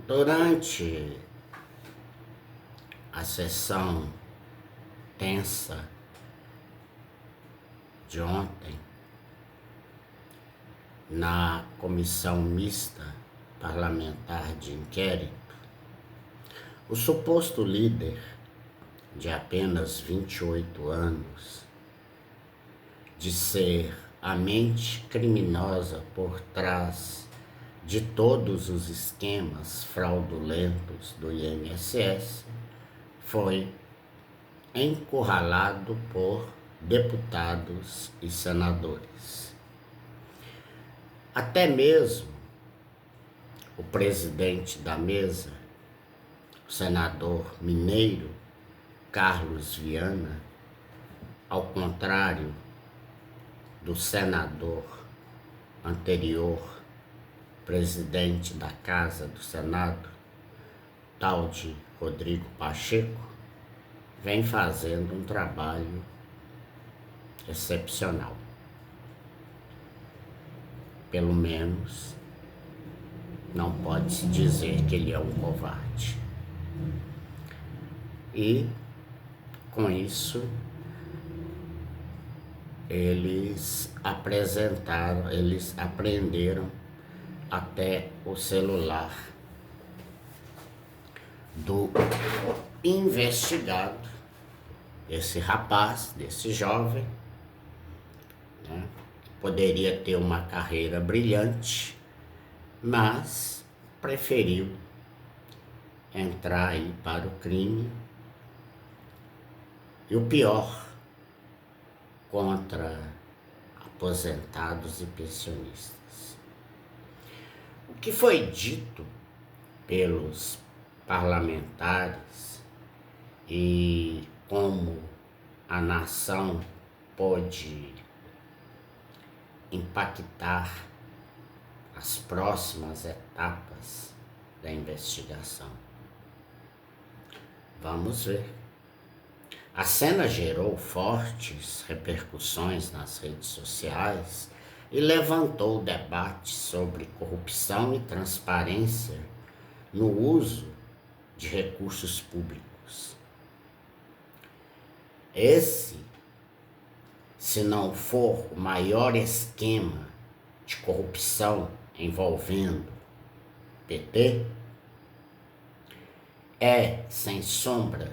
Durante a sessão tensa de ontem, na comissão mista parlamentar de inquérito, o suposto líder de apenas 28 anos, de ser a mente criminosa por trás de todos os esquemas fraudulentos do INSS, foi encurralado por deputados e senadores. Até mesmo o presidente da mesa, o senador mineiro Carlos Viana, ao contrário do senador anterior, presidente da Casa do Senado, tal de Rodrigo Pacheco, vem fazendo um trabalho excepcional. Pelo menos não pode-se dizer que ele é um covarde. E com isso eles apreenderam até o celular do investigado, esse rapaz, desse jovem, né? Poderia ter uma carreira brilhante, mas preferiu entrar aí para o crime. E o pior, contra aposentados e pensionistas. O que foi dito pelos parlamentares e como a nação pode impactar as próximas etapas da investigação. Vamos ver. A cena gerou fortes repercussões nas redes sociais e levantou debate sobre corrupção e transparência no uso de recursos públicos. Esse, se não for o maior esquema de corrupção envolvendo PT, é, sem sombra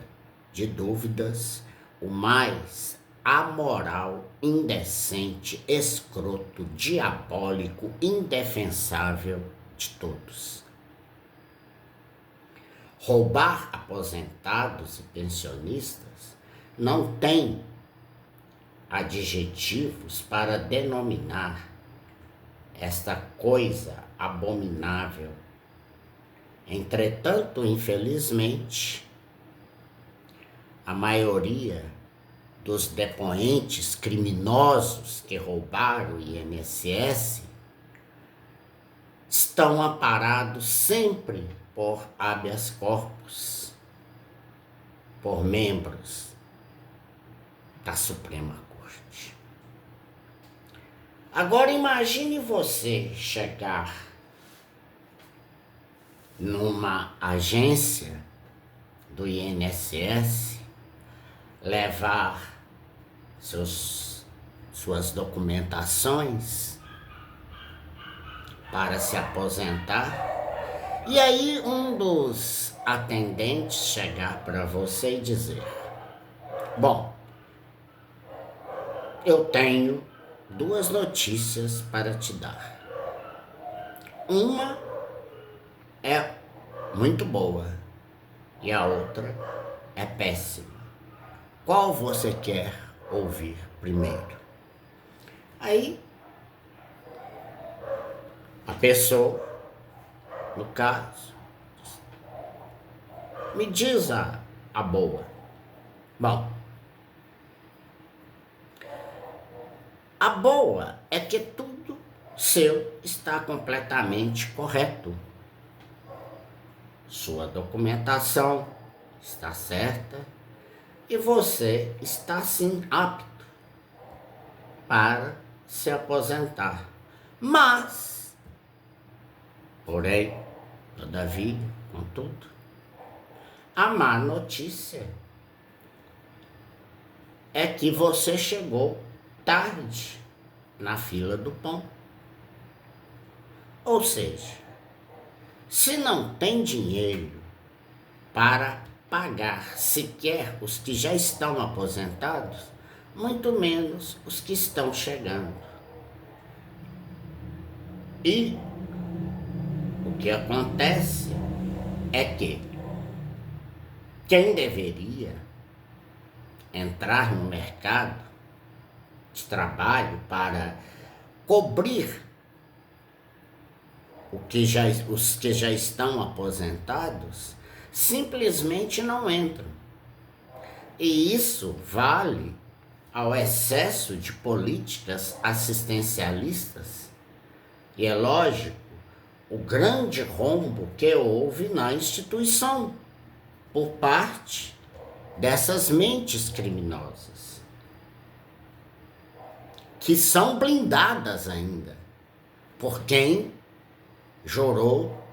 de dúvidas, o mais amoral, indecente, escroto, diabólico, indefensável de todos. Roubar aposentados e pensionistas não tem adjetivos para denominar esta coisa abominável. Entretanto, infelizmente, a maioria dos depoentes criminosos que roubaram o INSS estão amparados sempre por habeas corpus, por membros da Suprema Corte. Agora imagine você chegar numa agência do INSS, levar suas documentações para se aposentar, e aí um dos atendentes chegar para você e dizer: bom, eu tenho duas notícias para te dar. Uma é muito boa e a outra é péssima. Qual você quer ouvir primeiro? Aí, a pessoa, no caso, me diz a boa. Bom, a boa é que tudo seu está completamente correto. Sua documentação está certa e você está sim apto para se aposentar. Mas, porém, Todavia, contudo, a má notícia é que você chegou tarde na fila do pão. Ou seja, se não tem dinheiro para pagar sequer os que já estão aposentados, muito menos os que estão chegando. E o que acontece é que quem deveria entrar no mercado de trabalho para cobrir os que já estão aposentados simplesmente não entram. E isso vale ao excesso de políticas assistencialistas. E é lógico, o grande rombo que houve na instituição por parte dessas mentes criminosas, que são blindadas ainda por quem jurou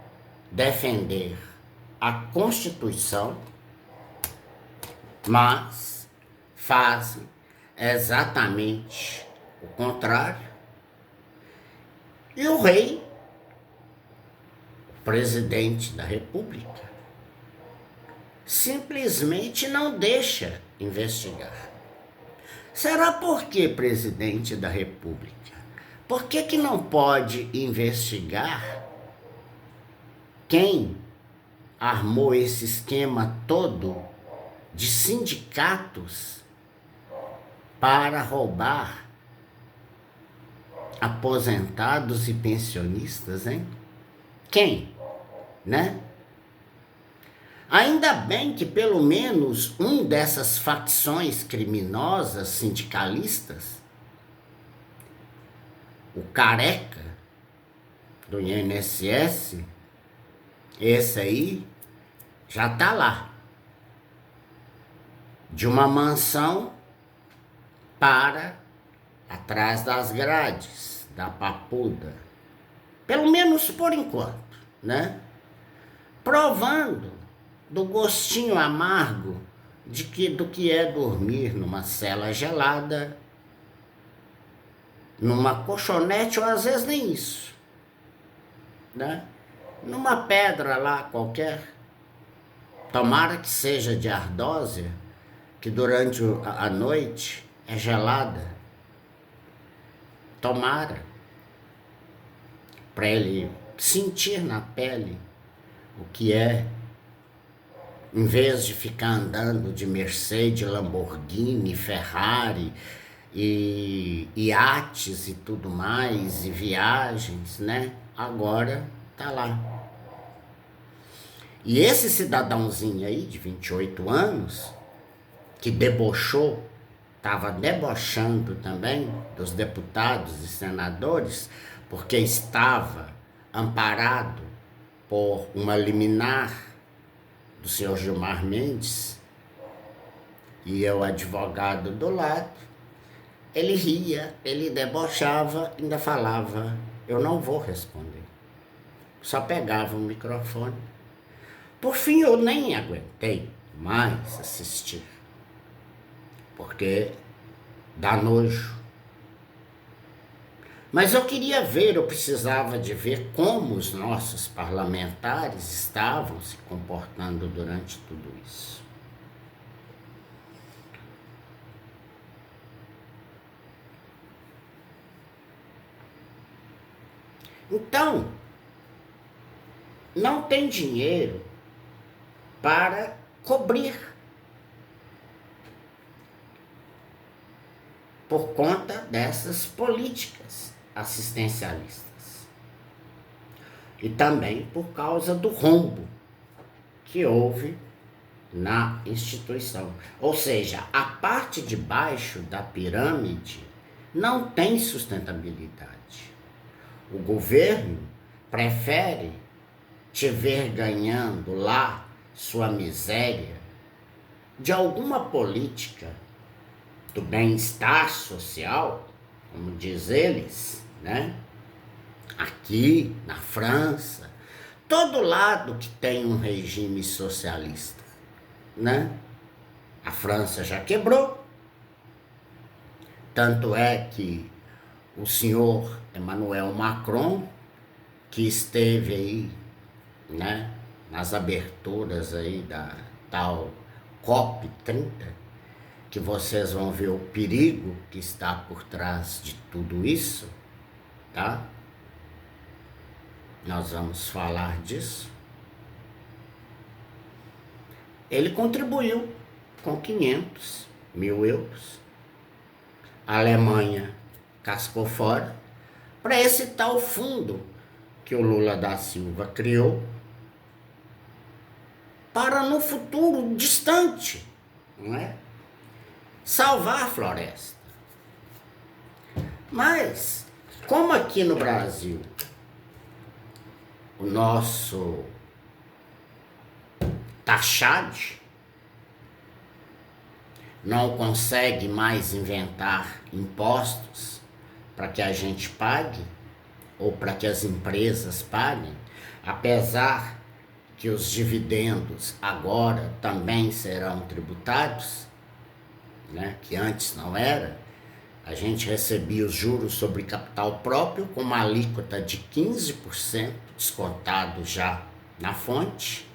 defender a Constituição, mas fazem exatamente o contrário. E o rei, o presidente da República, simplesmente não deixa investigar. Será por que presidente da República? Por que não pode investigar quem armou esse esquema todo de sindicatos para roubar aposentados e pensionistas, hein? Quem? Né? Ainda bem que pelo menos um dessas facções criminosas sindicalistas, o careca do INSS, esse aí já tá lá, de uma mansão para atrás das grades da Papuda, pelo menos por enquanto, né? Provando do gostinho amargo do que é dormir numa cela gelada, numa colchonete, ou às vezes nem isso, né? Numa pedra lá qualquer, tomara que seja de ardósia, que durante a noite é gelada, tomara, para ele sentir na pele o que é, em vez de ficar andando de Mercedes, Lamborghini, Ferrari, e iates e tudo mais, e viagens, né? Agora tá lá. E esse cidadãozinho aí, de 28 anos, que debochou, estava debochando também dos deputados e senadores, porque estava amparado por uma liminar do senhor Gilmar Mendes, e eu, advogado do lado, ele ria, ele debochava, ainda falava, eu não vou responder. Só pegava o microfone. Por fim, eu nem aguentei mais assistir, porque dá nojo. Mas eu queria ver, eu precisava de ver como os nossos parlamentares estavam se comportando durante tudo isso. Então, não tem dinheiro para cobrir por conta dessas políticas assistencialistas. E também por causa do rombo que houve na instituição. Ou seja, a parte de baixo da pirâmide não tem sustentabilidade. O governo prefere te ver ganhando lá sua miséria de alguma política do bem-estar social, como diz eles, né? Aqui na França, todo lado que tem um regime socialista, né? A França já quebrou, tanto é que o senhor Emmanuel Macron, que esteve aí, né, nas aberturas aí da tal COP30, que vocês vão ver o perigo que está por trás de tudo isso, tá? Nós vamos falar disso. Ele contribuiu com 500 mil euros. A Alemanha cascou fora para esse tal fundo que o Lula da Silva criou para no futuro distante, não é? Salvar a floresta. Mas, como aqui no Brasil o nosso taxade não consegue mais inventar impostos para que a gente pague, ou para que as empresas paguem, apesar que os dividendos agora também serão tributados, né, que antes não era. A gente recebia os juros sobre capital próprio com uma alíquota de 15% descontado já na fonte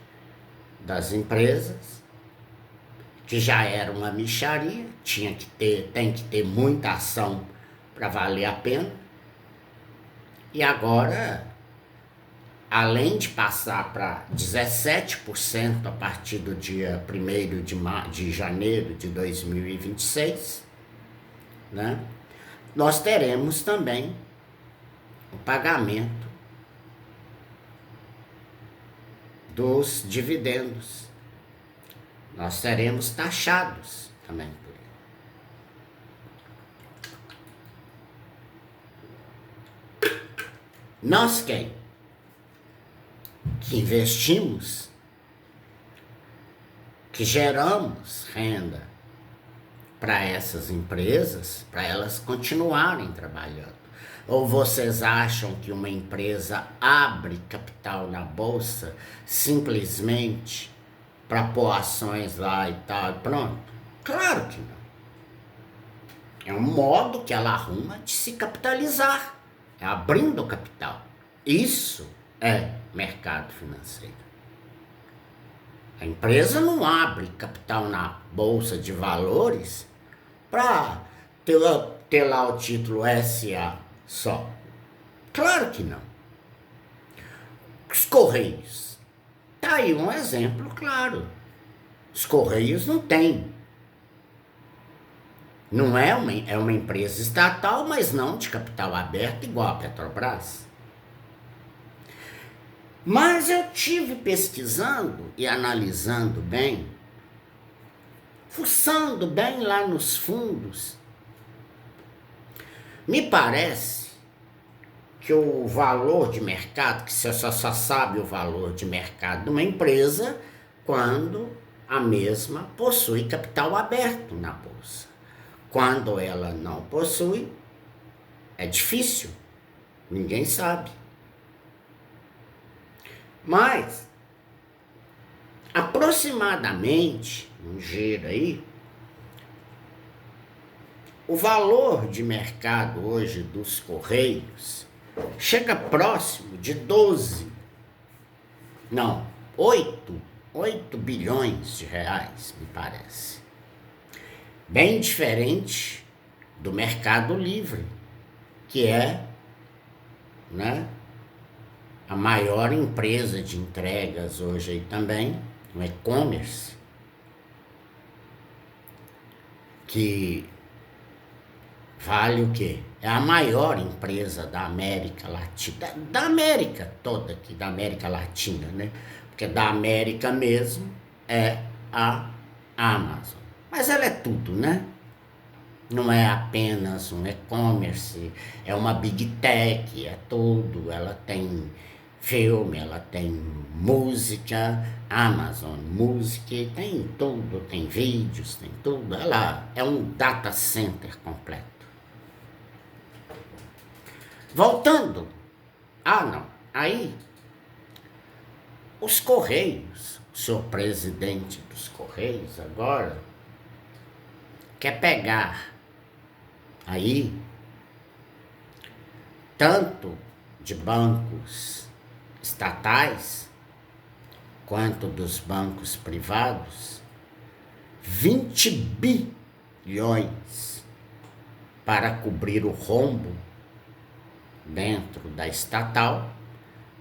das empresas, que já era uma mixaria, tem que ter muita ação para valer a pena. E agora, além de passar para 17% a partir do dia 1º de janeiro de 2026, né, nós teremos também o pagamento dos dividendos. Nós seremos taxados também por ele. Nós quem? Que investimos, que geramos renda para essas empresas, para elas continuarem trabalhando. Ou vocês acham que uma empresa abre capital na bolsa simplesmente para pôr ações lá e tal, e pronto? Claro que não. É um modo que ela arruma de se capitalizar, é abrindo capital. Isso é mercado financeiro. A empresa não abre capital na bolsa de valores para ter lá o título SA só. Claro que não. Os Correios. Tá aí um exemplo claro. Os Correios não têm. Não é uma empresa estatal, mas não de capital aberto igual a Petrobras. Mas eu tive pesquisando e analisando bem, fuçando bem lá nos fundos. Me parece que o valor de mercado, que você só sabe o valor de mercado de uma empresa quando a mesma possui capital aberto na bolsa. Quando ela não possui, é difícil, ninguém sabe. Mas, aproximadamente, um giro aí, o valor de mercado hoje dos Correios chega próximo de 8 bilhões de reais, me parece. Bem diferente do Mercado Livre, que é, né, a maior empresa de entregas hoje aí também, no e-commerce, que vale o quê? É a maior empresa da América Latina, da América toda aqui, da América Latina, né? Porque da América mesmo é a Amazon. Mas ela é tudo, né? Não é apenas um e-commerce, é uma big tech, é tudo. Ela tem filme, ela tem música, Amazon Music, tem tudo, tem vídeos, tem tudo. Ela é um data center completo. Voltando, aí Os Correios, o senhor presidente dos Correios agora, quer pegar aí tanto de bancos estatais quanto dos bancos privados 20 bilhões para cobrir o rombo dentro da estatal,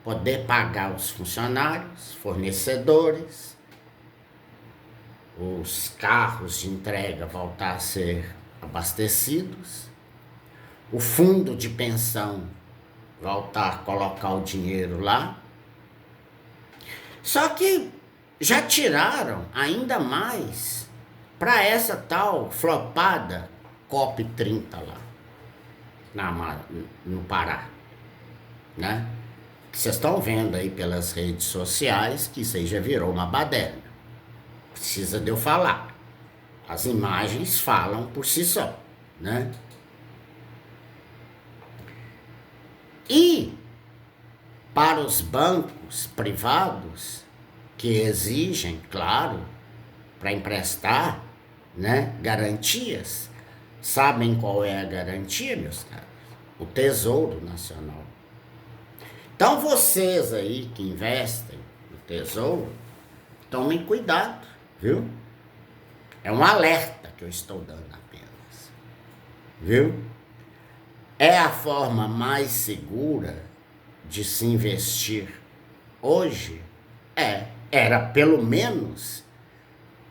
poder pagar os funcionários, fornecedores, os carros de entrega voltar a ser abastecidos, o fundo de pensão voltar a colocar o dinheiro lá. Só que já tiraram ainda mais para essa tal flopada COP30 lá no Pará, né? Vocês estão vendo aí pelas redes sociais que isso aí já virou uma baderna. Precisa de eu falar. As imagens falam por si só, né? E para os bancos privados que exigem, claro, para emprestar, né, garantias, sabem qual é a garantia, meus caros? O Tesouro Nacional. Então vocês aí que investem no Tesouro, tomem cuidado, viu? É um alerta que eu estou dando apenas, viu? É a forma mais segura de se investir hoje? Era pelo menos,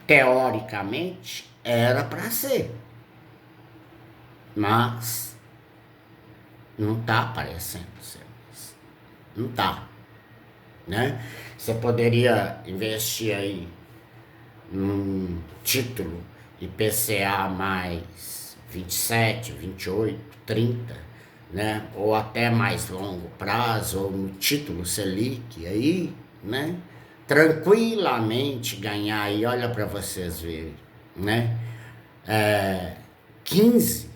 teoricamente, era para ser. Mas não está aparecendo ser isso. Não está, né? Você poderia investir aí num título IPCA mais 27, 28, 30, né? Ou até mais longo prazo, ou no título Selic aí, né? Tranquilamente ganhar aí, olha para vocês verem, né? 15%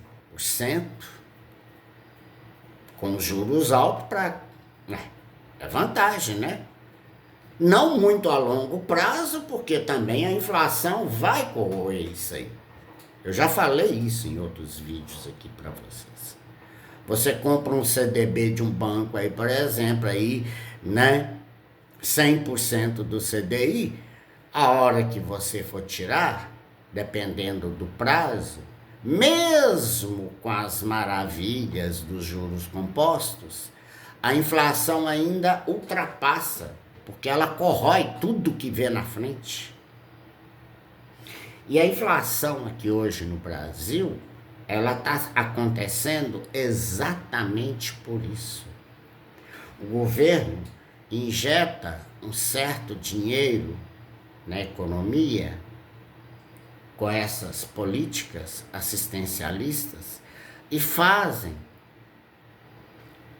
com juros altos para... é vantagem, né? Não muito a longo prazo, porque também a inflação vai corroer isso aí. Eu já falei isso em outros vídeos aqui para vocês. Você compra um CDB de um banco aí, por exemplo, aí, né? 100% do CDI, a hora que você for tirar, dependendo do prazo, mesmo com as maravilhas dos juros compostos, a inflação ainda ultrapassa, porque ela corrói tudo que vê na frente. E a inflação aqui hoje no Brasil, ela está acontecendo exatamente por isso. O governo injeta um certo dinheiro na economia com essas políticas assistencialistas e fazem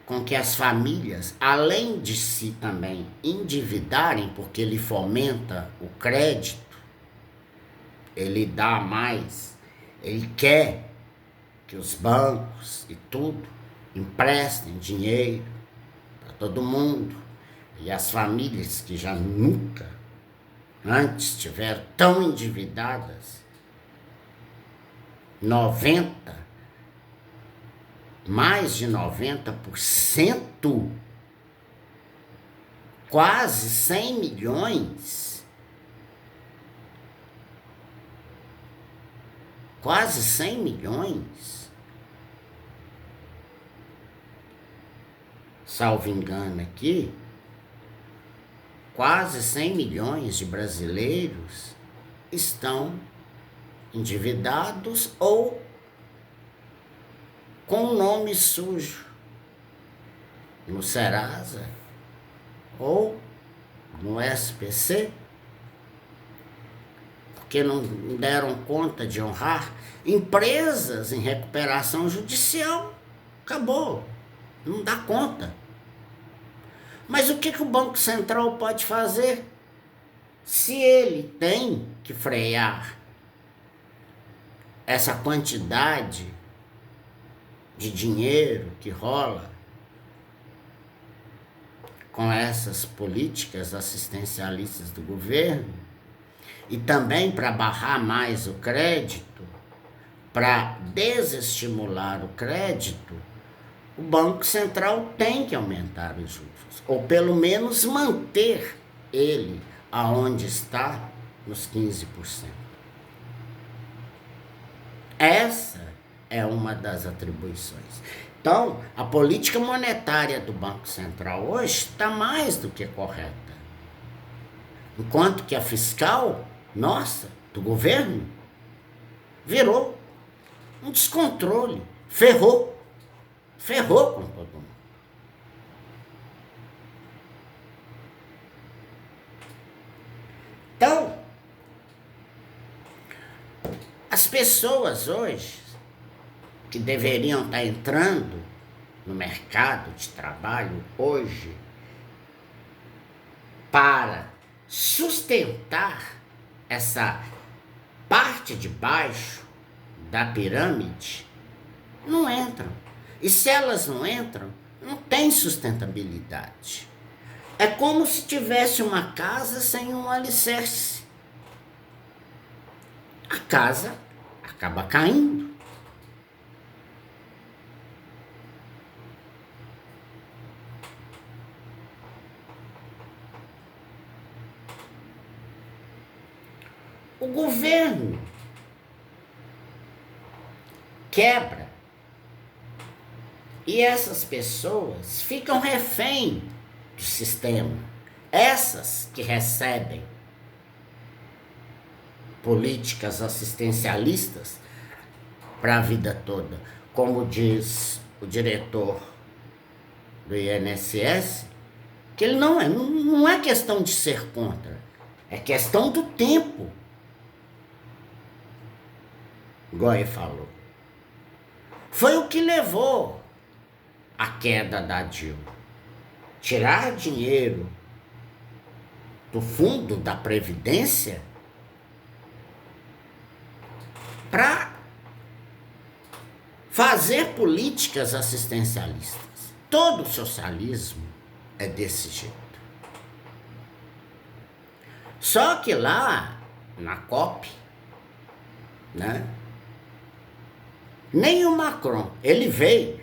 com que as famílias, além de se também endividarem, porque ele fomenta o crédito, ele dá mais, ele quer que os bancos e tudo emprestem dinheiro para todo mundo. E as famílias que já nunca antes estiveram tão endividadas, 90, mais de 90%, quase 100 milhões, quase 100 milhões, salvo engano aqui, quase 100 milhões de brasileiros estão endividados ou com nome sujo no Serasa ou no SPC, porque não deram conta de honrar. Empresas em recuperação judicial, acabou, não dá conta. Mas o que o Banco Central pode fazer? Se ele tem que frear essa quantidade de dinheiro que rola com essas políticas assistencialistas do governo, e também para barrar mais o crédito, para desestimular o crédito, o Banco Central tem que aumentar os juros, ou pelo menos manter ele aonde está, nos 15%. Essa é uma das atribuições. Então, a política monetária do Banco Central hoje está mais do que correta. Enquanto que a fiscal, nossa, do governo, virou um descontrole, ferrou com todo mundo. Então, as pessoas hoje que deveriam estar entrando no mercado de trabalho hoje para sustentar essa parte de baixo da pirâmide, não entram. E se elas não entram, não tem sustentabilidade. É como se tivesse uma casa sem um alicerce. A casa acaba caindo. O governo quebra e essas pessoas ficam refém do sistema. Essas que recebem políticas assistencialistas para a vida toda, como diz o diretor do INSS, que ele não é questão de ser contra, é questão do tempo. Igual ele falou. Foi o que levou à queda da Dilma. Tirar dinheiro do fundo da Previdência para fazer políticas assistencialistas. Todo socialismo é desse jeito. Só que lá, na COP, né? Nem o Macron, ele veio,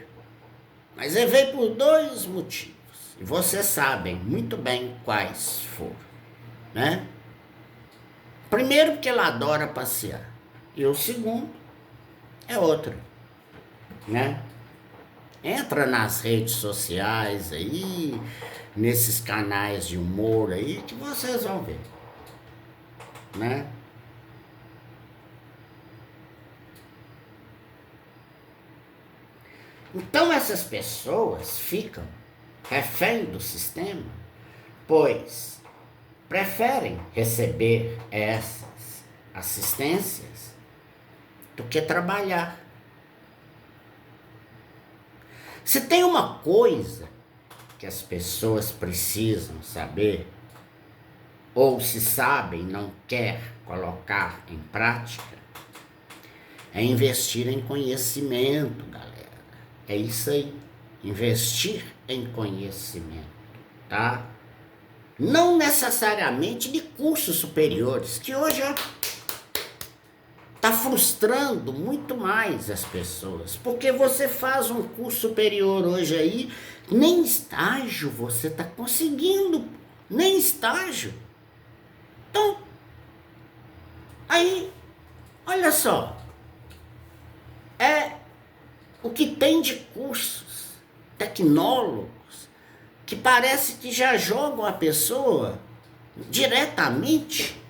mas ele veio por 2 motivos, e vocês sabem muito bem quais foram, né? Primeiro, porque ele adora passear, e o segundo é outro, né? Entra nas redes sociais aí, nesses canais de humor aí, que vocês vão ver, né? Então essas pessoas ficam refém do sistema, pois preferem receber essas assistências do que trabalhar. Se tem uma coisa que as pessoas precisam saber, ou se sabem, não quer colocar em prática, é investir em conhecimento, galera. É isso aí, investir em conhecimento, tá? Não necessariamente de cursos superiores, que hoje está frustrando muito mais as pessoas, porque você faz um curso superior hoje aí, nem estágio você está conseguindo, nem estágio. Então, aí, olha só, o que tem de cursos, tecnólogos, que parece que já jogam a pessoa diretamente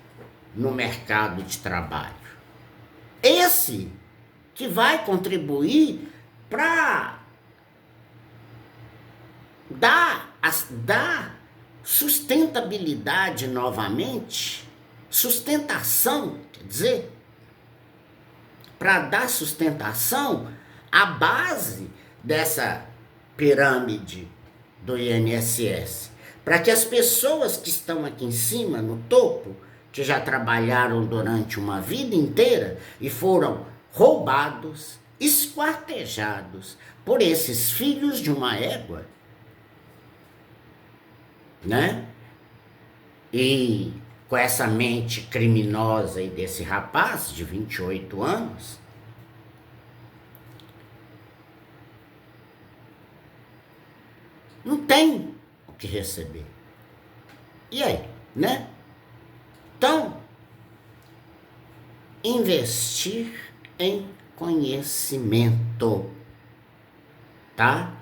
no mercado de trabalho. Esse que vai contribuir para dar sustentabilidade novamente, sustentação, quer dizer, para dar sustentação à base dessa pirâmide do INSS, para que as pessoas que estão aqui em cima, no topo, que já trabalharam durante uma vida inteira e foram roubados, esquartejados por esses filhos de uma égua, né? E com essa mente criminosa aí desse rapaz de 28 anos, não tem o que receber. E aí, né? Então, investir em conhecimento, tá?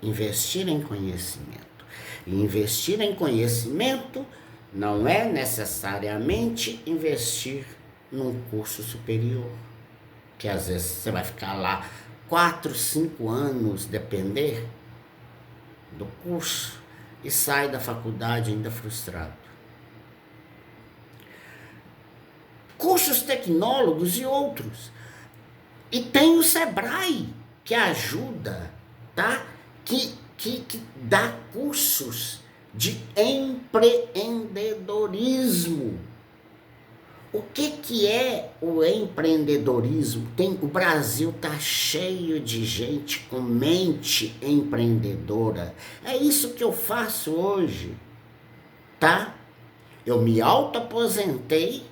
Investir em conhecimento. E investir em conhecimento não é necessariamente investir num curso superior, que às vezes você vai ficar lá 4, 5 anos, depender do curso, e sai da faculdade ainda frustrado. Cursos tecnólogos e outros. E tem o Sebrae, que ajuda, tá? Que dá cursos de empreendedorismo. O que é o empreendedorismo? O Brasil tá cheio de gente com mente empreendedora. É isso que eu faço hoje, tá? Eu me auto-aposentei.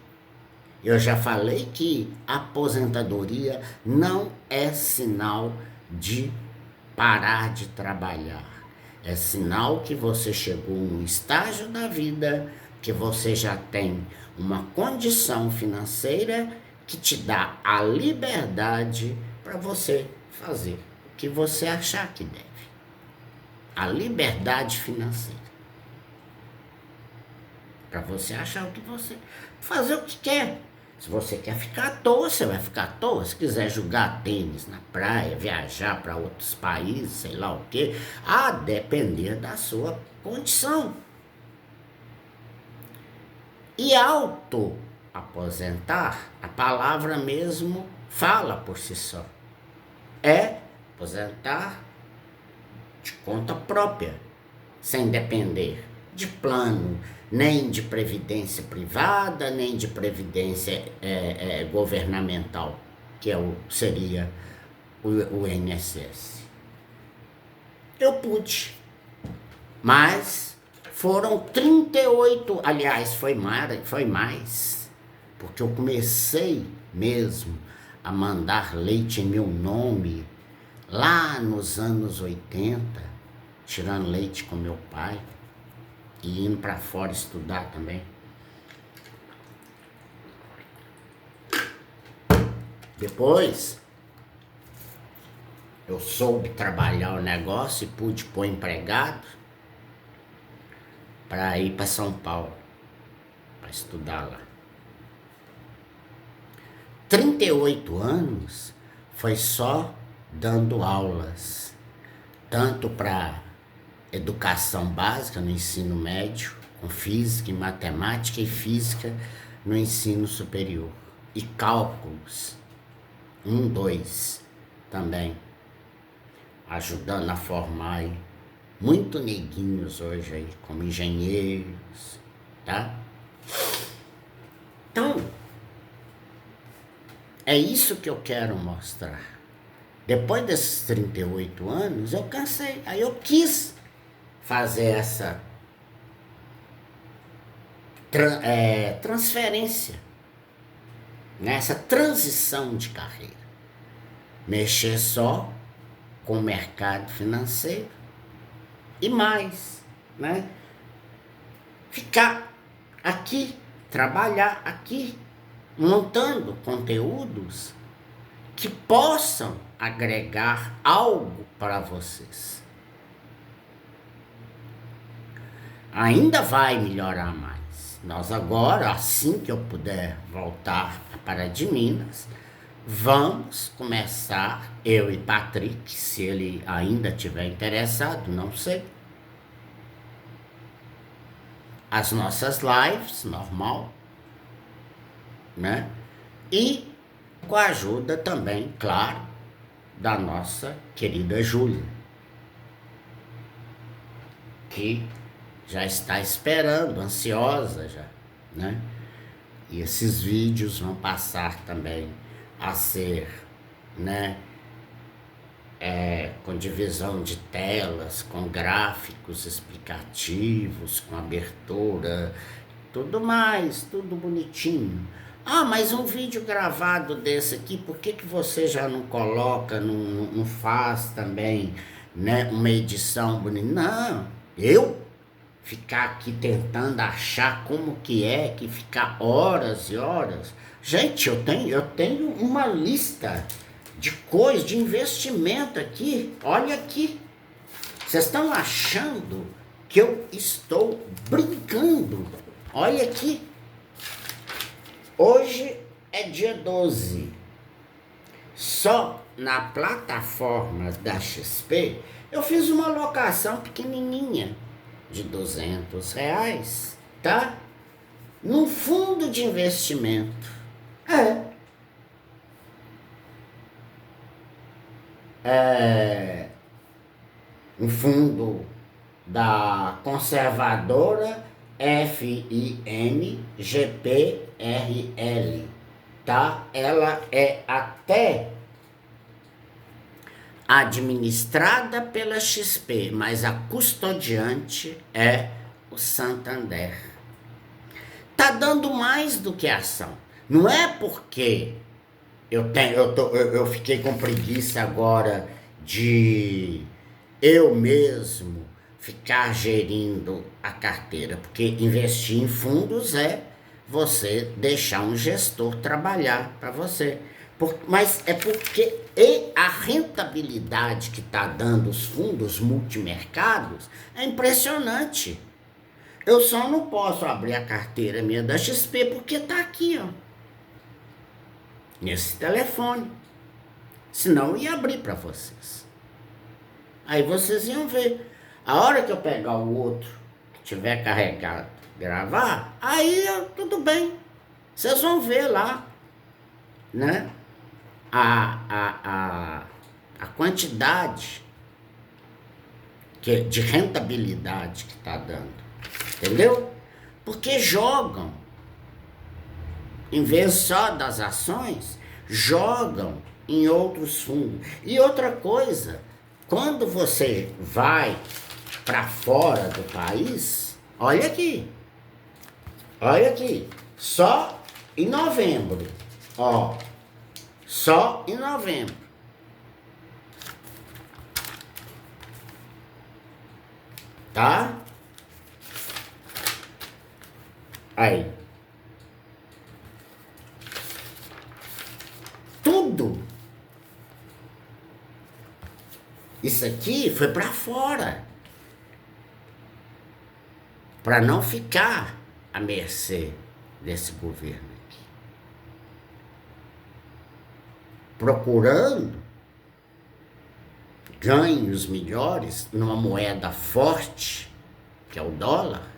Eu já falei que aposentadoria não é sinal de parar de trabalhar. É sinal que você chegou num estágio da vida que você já tem uma condição financeira que te dá a liberdade para você fazer o que você achar que deve. A liberdade financeira. Para você achar o que você... fazer o que quer. Se você quer ficar à toa, você vai ficar à toa. Se quiser jogar tênis na praia, viajar para outros países, sei lá o quê, a depender da sua condição. E auto-aposentar, a palavra mesmo fala por si só. É aposentar de conta própria, sem depender de plano, nem de previdência privada, nem de previdência governamental, que seria o INSS. Eu pude, mas foram 38, aliás, foi mais, porque eu comecei mesmo a mandar leite em meu nome lá nos anos 80, tirando leite com meu pai e indo para fora estudar também. Depois, eu soube trabalhar o negócio e pude pôr empregado para ir para São Paulo, para estudar lá. 38 anos foi só dando aulas, tanto para educação básica no ensino médio, com física e matemática, e física no ensino superior. E cálculos, 1, 2 também, ajudando a formar aí muito neguinhos hoje aí, como engenheiros, tá? Então, é isso que eu quero mostrar. Depois desses 38 anos, eu cansei, aí eu quis fazer essa transferência, né? Essa transição de carreira. Mexer só com o mercado financeiro e mais, né? Ficar aqui, trabalhar aqui, montando conteúdos que possam agregar algo para vocês. Ainda vai melhorar mais. Nós agora, assim que eu puder voltar para de Minas, vamos começar, eu e Patrick, se ele ainda estiver interessado, não sei, as nossas lives, normal, né? E com a ajuda também, claro, da nossa querida Júlia, que já está esperando, ansiosa já, né? E esses vídeos vão passar também a ser, né, com divisão de telas, com gráficos explicativos, com abertura, tudo mais, tudo bonitinho. Ah, mas um vídeo gravado desse aqui, por que que você já não coloca, não faz também, né, uma edição bonita? Não, eu ficar aqui tentando achar como que ficar horas e horas. Gente, eu tenho uma lista de coisas, de investimento aqui. Olha aqui. Vocês estão achando que eu estou brincando? Olha aqui. Hoje é dia 12. Só na plataforma da XP eu fiz uma locação pequenininha de R$ 200, tá? Num fundo de investimento. Um fundo da conservadora FINGPRL, tá? Ela é até administrada pela XP, mas a custodiante é o Santander. Tá dando mais do que ação. Não é porque eu fiquei com preguiça agora de eu mesmo ficar gerindo a carteira, porque investir em fundos é você deixar um gestor trabalhar para você. Mas é porque a rentabilidade que está dando os fundos multimercados é impressionante. Eu só não posso abrir a carteira minha da XP porque está aqui, ó, nesse telefone. Senão eu ia abrir para vocês. Aí vocês iam ver. A hora que eu pegar o outro, que tiver carregado, gravar, aí tudo bem. Vocês vão ver lá, né? A quantidade de rentabilidade que está dando. Entendeu? Porque jogam. Em vez só das ações, jogam em outros fundos. E outra coisa, quando você vai para fora do país, olha aqui, só em novembro, ó, só em novembro, tá? Aí, tudo isso aqui foi para fora, para não ficar à mercê desse governo aqui, procurando ganhos melhores numa moeda forte, que é o dólar,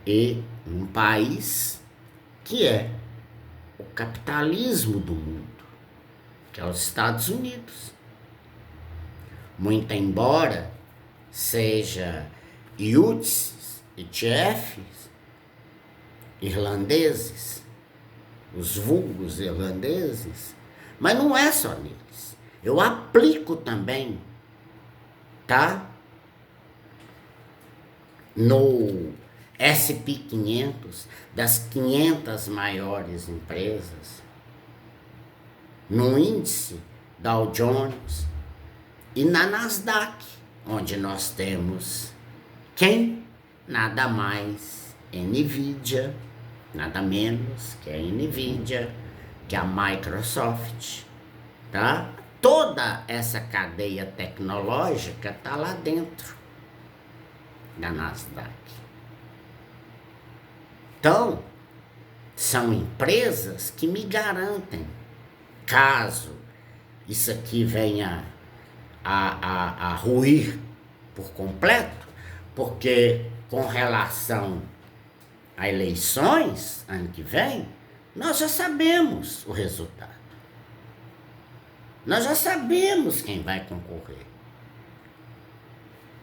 e num país que é o capitalismo do mundo, que é os Estados Unidos. Muito embora seja UCITS, ETFs irlandeses, os vulgos irlandeses, mas não é só neles. Eu aplico também, tá? No SP500, das 500 maiores empresas, no índice Dow Jones e na Nasdaq, onde nós temos quem? Nada mais NVIDIA, nada menos que a NVIDIA, que a Microsoft, tá? Toda essa cadeia tecnológica está lá dentro da Nasdaq. Então, são empresas que me garantem, caso isso aqui venha a ruir por completo, porque com relação a eleições, ano que vem, nós já sabemos o resultado. Nós já sabemos quem vai concorrer.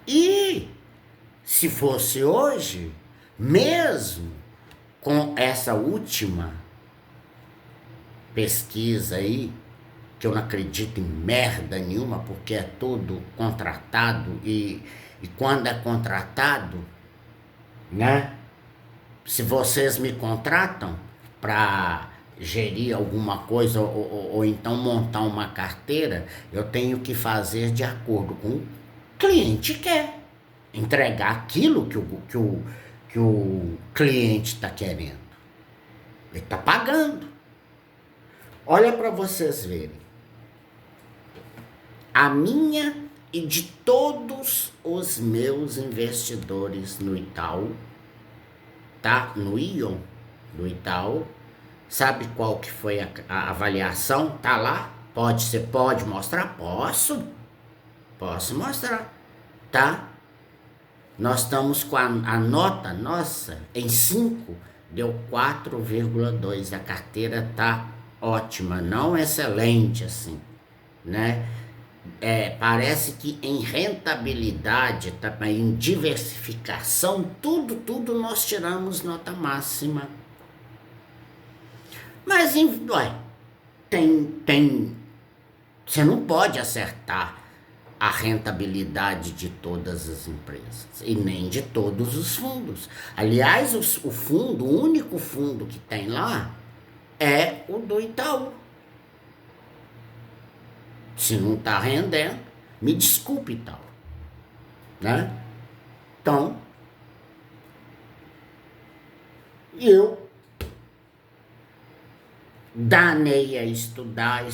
E, se fosse hoje, mesmo com essa última pesquisa aí, que eu não acredito em merda nenhuma, porque é tudo contratado e quando é contratado, né? Se vocês me contratam para gerir alguma coisa ou então montar uma carteira, eu tenho que fazer de acordo com o cliente quer. Entregar aquilo que o cliente está querendo. Ele está pagando. Olha para vocês verem. A minha e de todos os meus investidores no Itaú, tá? No Ion do Itaú, sabe qual que foi a avaliação? Tá lá? Você pode mostrar? Posso mostrar, tá? Nós estamos com a nota nossa em 5, deu 4,2. A carteira tá ótima, não excelente assim, né? Parece que em rentabilidade, também em diversificação, tudo nós tiramos nota máxima. Mas, você não pode acertar a rentabilidade de todas as empresas e nem de todos os fundos. Aliás, o único fundo que tem lá é o do Itaú. Se não está rendendo, me desculpe, Itaú, né? Então, eu danei a estudar,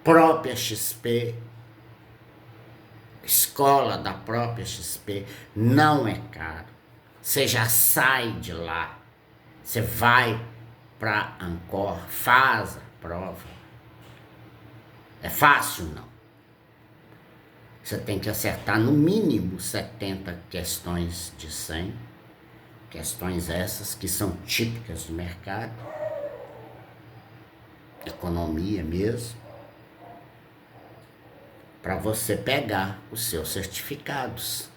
própria XP, escola da própria XP, não é caro. Você já sai de lá, você vai para Ancor, faz a prova. É fácil, não. Você tem que acertar no mínimo 70 questões de 100, questões essas que são típicas do mercado, economia mesmo, para você pegar os seus certificados.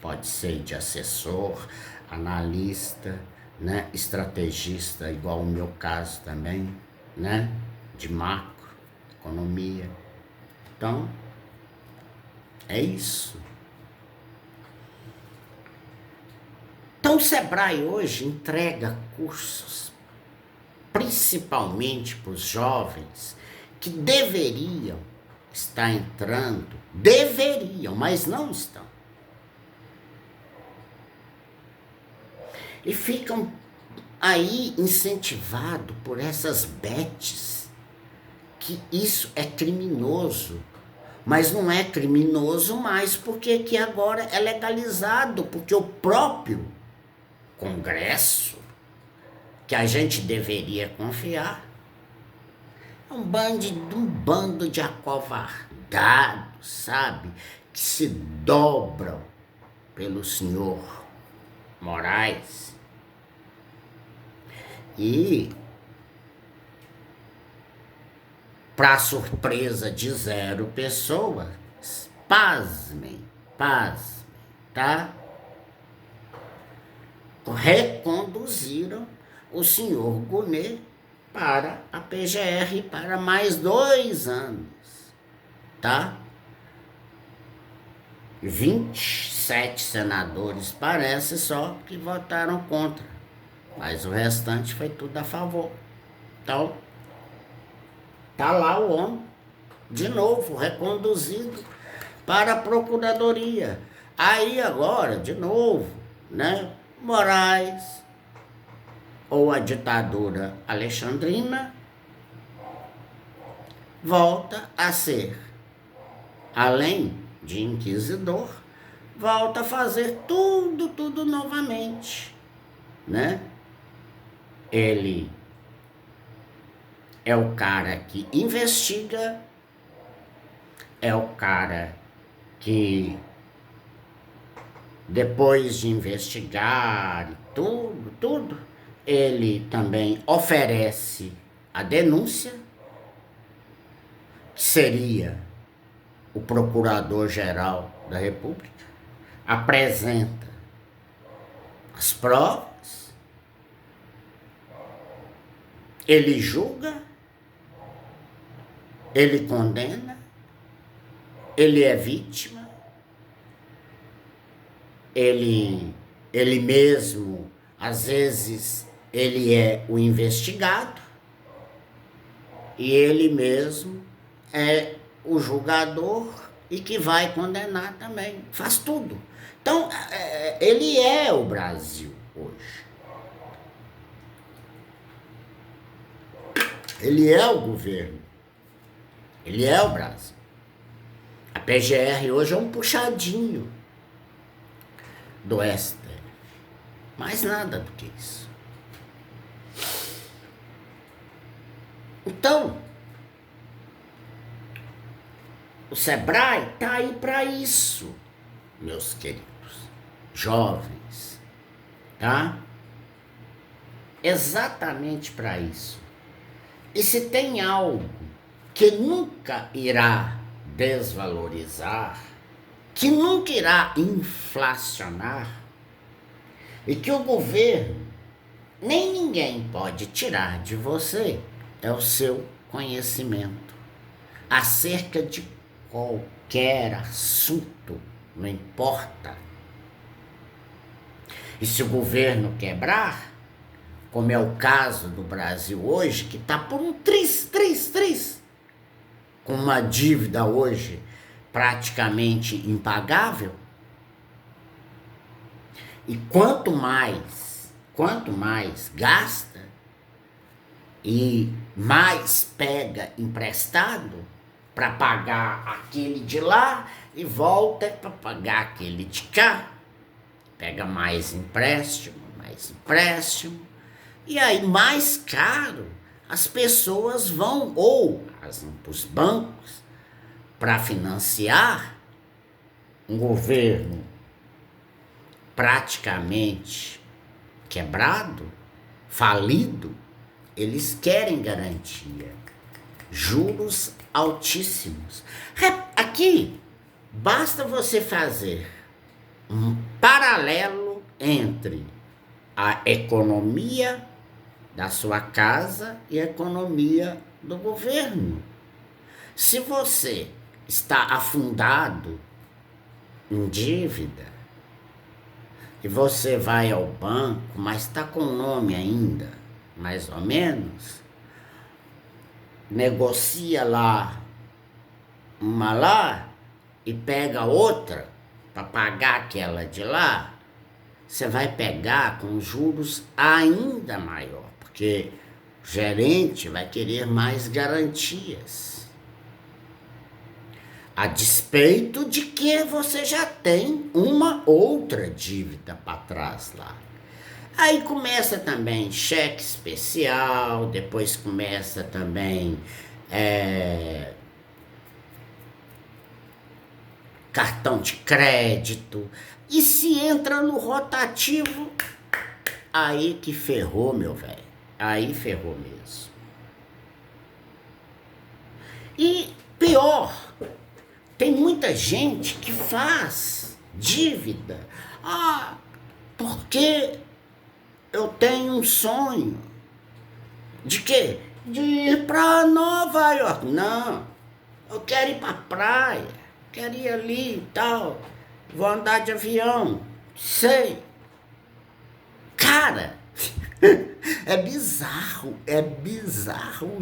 Pode ser de assessor, analista, né? Estrategista, igual o meu caso também, né? De macro, economia. Então, é isso. Então, o Sebrae hoje entrega cursos, principalmente para os jovens, que deveriam estar entrando, mas não estão. E ficam aí incentivados por essas bets, que isso é criminoso. Mas não é criminoso mais porque que agora é legalizado, porque o próprio Congresso, que a gente deveria confiar, é um bando de acovardados, sabe? Que se dobram pelo senhor Moraes. E, para surpresa de 0 pessoas, pasmem, tá? Reconduziram o senhor Gonet para a PGR para mais 2 anos, tá? 27 senadores parece só que votaram contra, mas o restante foi tudo a favor. Então, tá lá o homem, de novo, reconduzido para a Procuradoria. Aí agora, de novo, né? Moraes, ou a ditadura alexandrina, volta a ser, além de inquisidor, volta a fazer tudo novamente, né? Ele é o cara que investiga, é o cara que, depois de investigar e tudo, ele também oferece a denúncia, que seria o Procurador-Geral da República, apresenta as provas, ele julga ele condena, ele é vítima, ele mesmo, às vezes, ele é o investigado e ele mesmo é o julgador e que vai condenar também, faz tudo. Então, ele é o Brasil hoje. Ele é o governo. Ele é o Brasil. A PGR hoje é um puxadinho do STF. Mais nada do que isso. Então, o Sebrae está aí para isso, meus queridos jovens, tá? Exatamente para isso. E se tem algo que nunca irá desvalorizar, que nunca irá inflacionar, e que o governo nem ninguém pode tirar de você, é o seu conhecimento acerca de qualquer assunto, não importa. E se o governo quebrar, como é o caso do Brasil hoje, que está por um tris, com uma dívida hoje praticamente impagável, e quanto mais gasta e mais pega emprestado para pagar aquele de lá e volta para pagar aquele de cá, pega mais empréstimo, e aí mais caro as pessoas vão ou os bancos para financiar um governo praticamente quebrado, falido. Eles querem garantia, juros altíssimos. Aqui basta você fazer um paralelo entre a economia da sua casa e a economia do governo. Se você está afundado em dívida e você vai ao banco, mas está com o nome ainda, mais ou menos, negocia lá uma lá e pega outra para pagar aquela de lá, você vai pegar com juros ainda maior, porque o gerente vai querer mais garantias, a despeito de que você já tem uma outra dívida para trás lá. Aí começa também cheque especial, depois começa também cartão de crédito, e se entra no rotativo, aí que ferrou, meu velho, aí ferrou mesmo. E pior, tem muita gente que faz dívida, porque eu tenho um sonho. De quê? De ir para Nova York. Não, eu quero ir para praia, quero ir ali e tal, vou andar de avião, sei. Cara, é bizarro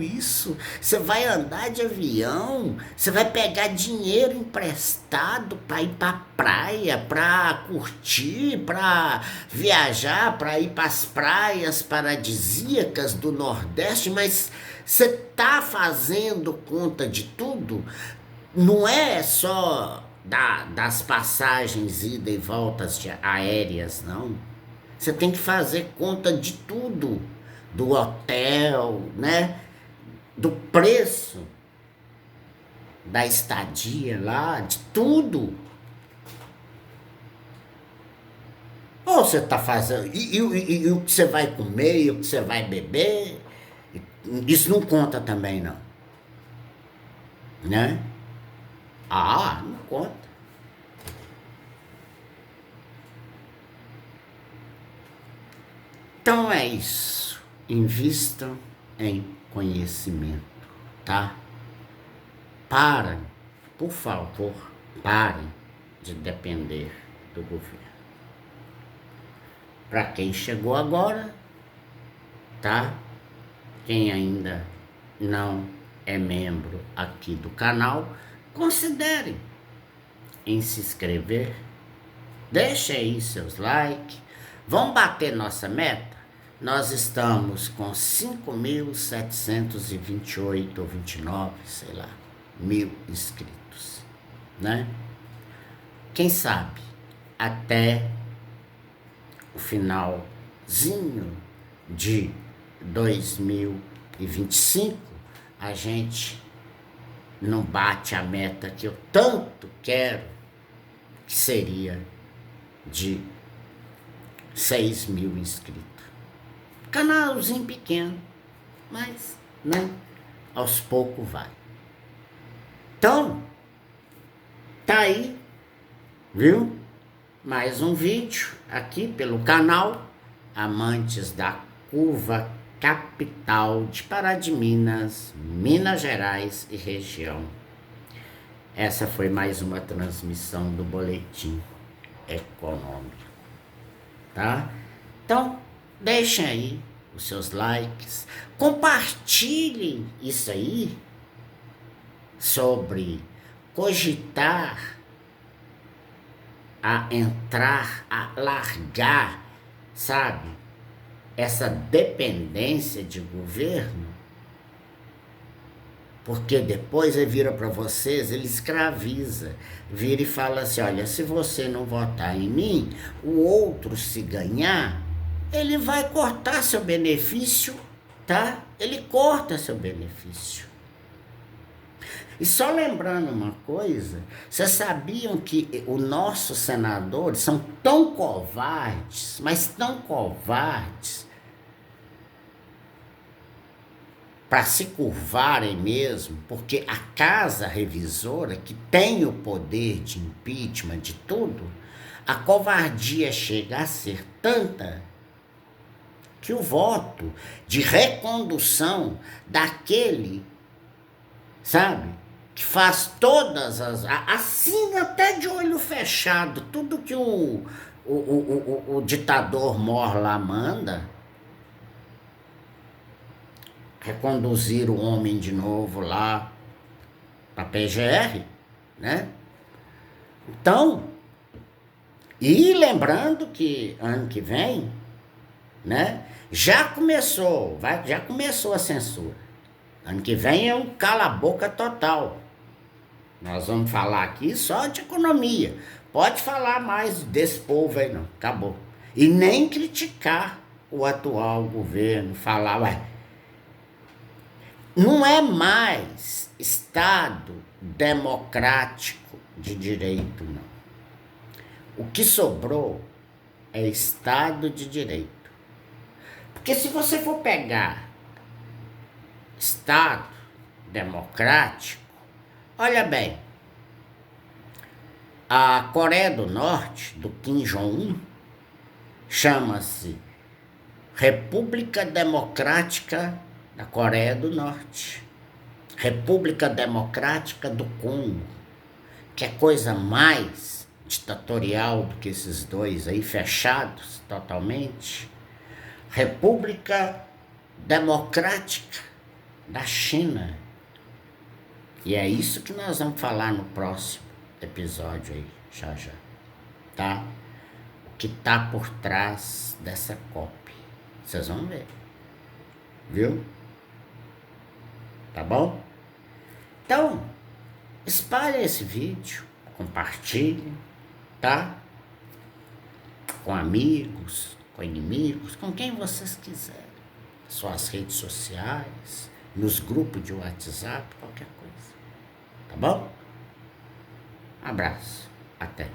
isso. Você vai andar de avião, você vai pegar dinheiro emprestado para ir para praia, para curtir, para viajar, para ir para as praias paradisíacas do Nordeste, mas você tá fazendo conta de tudo? Não é só das passagens ida e voltas aéreas, não. Você tem que fazer conta de tudo, do hotel, né? Do preço da estadia lá, de tudo. Ou você está fazendo. E o que você vai comer, e o que você vai beber, isso não conta também, não. Né? Não conta. Então é isso. Invistam em conhecimento, tá? Parem, por favor, parem de depender do governo. Para quem chegou agora, tá? Quem ainda não é membro aqui do canal, considerem em se inscrever, deixem aí seus likes, vamos bater nossa meta? Nós estamos com 5.728 ou 29, sei lá, 1.000 inscritos, né? Quem sabe até o finalzinho de 2025 a gente não bate a meta que eu tanto quero, que seria de 6.000 inscritos. Canalzinho pequeno, mas, né, aos poucos vai. Então, tá aí, viu? Mais um vídeo aqui pelo canal Amantes da Curva Capital de Pará de Minas, Minas Gerais e região. Essa foi mais uma transmissão do Boletim Econômico, tá? Então, deixem aí os seus likes, compartilhem isso aí sobre cogitar a entrar, a largar, sabe, essa dependência de governo, porque depois ele vira para vocês, ele escraviza, vira e fala assim, olha, se você não votar em mim, o outro se ganhar, ele vai cortar seu benefício, tá? Ele corta seu benefício. E só lembrando uma coisa, vocês sabiam que os nossos senadores são tão covardes, mas tão covardes, para se curvarem mesmo, porque a casa revisora, que tem o poder de impeachment de tudo, a covardia chega a ser tanta que o voto de recondução daquele, sabe, que faz todas as, assim até de olho fechado, tudo que o ditador mor lá manda, reconduzir o homem de novo lá para PGR, né? Então, e lembrando que ano que vem, né, já começou a censura. Ano que vem é um cala-boca total. Nós vamos falar aqui só de economia. Pode falar mais desse povo aí não, acabou. E nem criticar o atual governo, falar, ué, não é mais Estado democrático de direito, não. O que sobrou é Estado de direito. Porque se você for pegar Estado democrático, olha bem, a Coreia do Norte, do Kim Jong-un, chama-se República Democrática da Coreia do Norte, República Democrática do Congo, que é coisa mais ditatorial do que esses dois aí, fechados totalmente, República Democrática da China. E é isso que nós vamos falar no próximo episódio aí, já, tá? O que tá por trás dessa COP. Vocês vão ver, viu? Tá bom? Então, espalhe esse vídeo, compartilhe, tá? Com amigos, com inimigos, com quem vocês quiserem. Suas redes sociais, nos grupos de WhatsApp, qualquer coisa. Tá bom? Abraço. Até.